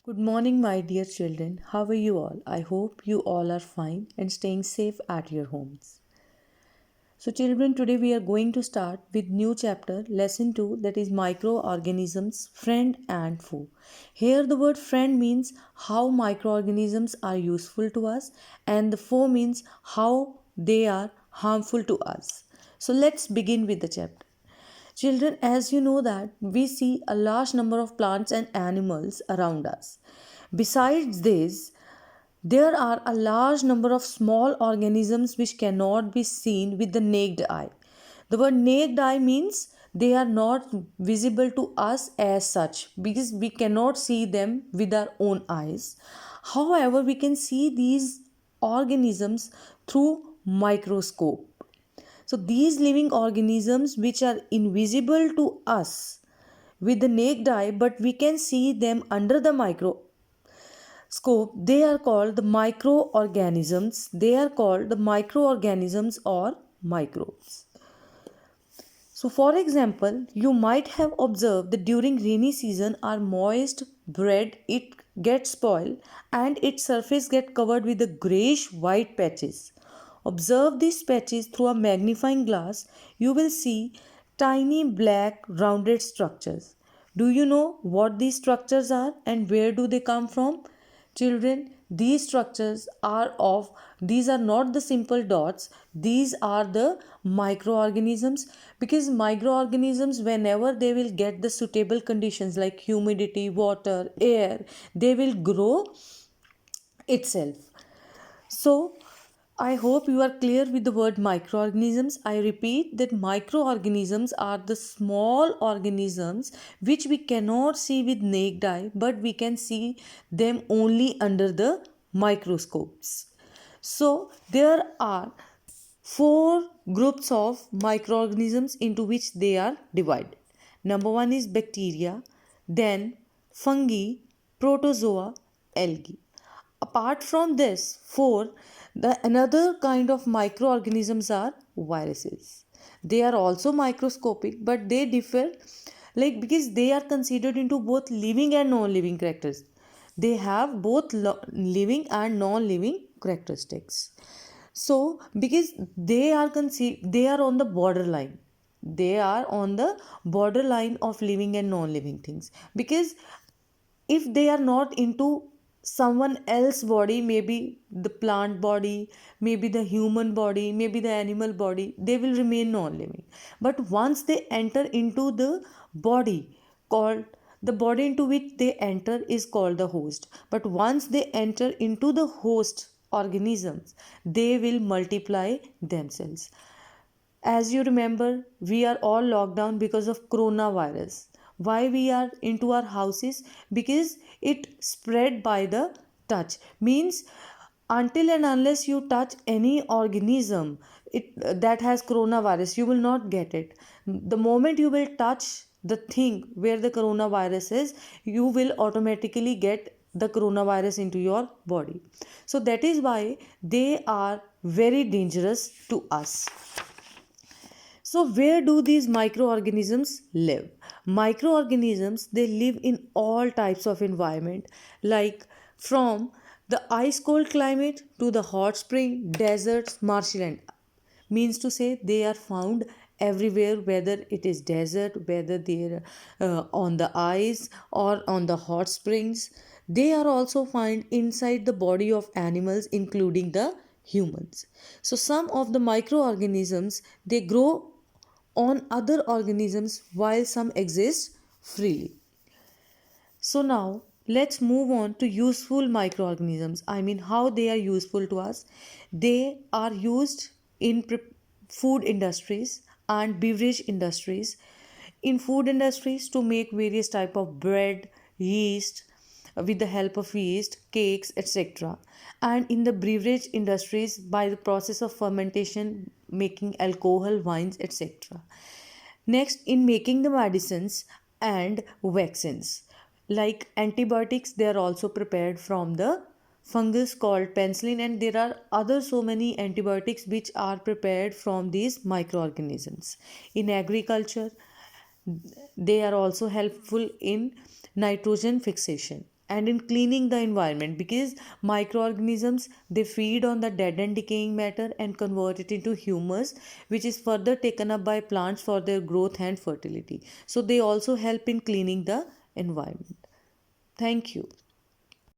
Good morning, my dear children. How are you all? I hope you all are fine and staying safe at your homes. So, children, today we are going to start with new chapter, lesson 2, that is microorganisms, friend and foe. Here, the word friend means how microorganisms are useful to us, and the foe means how they are harmful to us. So, let's begin with the chapter. Children, as you know that we see a large number of plants and animals around us. Besides this, there are a large number of small organisms which cannot be seen with the naked eye. The word naked eye means they are not visible to us as such because we cannot see them with our own eyes. However, we can see these organisms through microscope. So these living organisms which are invisible to us with the naked eye, but we can see them under the microscope, they are called the microorganisms. They are called the microorganisms or microbes. So, for example, you might have observed that during rainy season, our moist bread it gets spoiled and its surface get covered with the grayish white patches. Observe these patches through a magnifying glass. You will see tiny black rounded structures. Do you know what these structures are and where do they come from? Children, these are not the simple dots, these are the microorganisms, because microorganisms, whenever they will get the suitable conditions like humidity, water, air, they will grow itself. So, I hope you are clear with the word microorganisms. I repeat that microorganisms are the small organisms which we cannot see with naked eye, but we can see them only under the microscopes. So, there are four groups of microorganisms into which they are divided. Number one is bacteria, then fungi, protozoa, algae. Apart from this four, the another kind of microorganisms are viruses. They are also microscopic, but they differ like because they are considered into both living and non-living characters. They have both living and non-living characteristics. So because they are on the borderline, they are on the borderline of living and non-living things, because if they are not into someone else body, maybe the plant body, maybe the human body, maybe the animal body, they will remain non-living. But once they enter into the body called, the body into which they enter is called the host, but once they enter into the host organisms, they will multiply themselves. As you remember, we are all locked down because of coronavirus. Why we are into our houses? Because it spread by the touch. Means until and unless you touch any organism that has coronavirus, you will not get it. The moment you will touch the thing where the coronavirus is, you will automatically get the coronavirus into your body. So that is why they are very dangerous to us. So where do these microorganisms live? Microorganisms, they live in all types of environment, like from the ice cold climate to the hot spring, deserts, marshland. Means to say they are found everywhere, whether it is desert, whether they are on the ice or on the hot springs. They are also found inside the body of animals, including the humans. So some of the microorganisms, they grow on other organisms while some exist freely. So now let's move on to useful microorganisms. I mean, how they are useful to us. They are used in food industries and beverage industries. In food industries, to make various type of bread, yeast, with the help of yeast, cakes, etc. And in the beverage industries, by the process of fermentation, making alcohol, wines, etc. Next, in making the medicines and vaccines, like antibiotics, they are also prepared from the fungus called penicillin, and there are other so many antibiotics which are prepared from these microorganisms. In agriculture, they are also helpful in nitrogen fixation. and in cleaning the environment, because microorganisms, they feed on the dead and decaying matter and convert it into humus, which is further taken up by plants for their growth and fertility. So they also help in cleaning the environment. Thank you.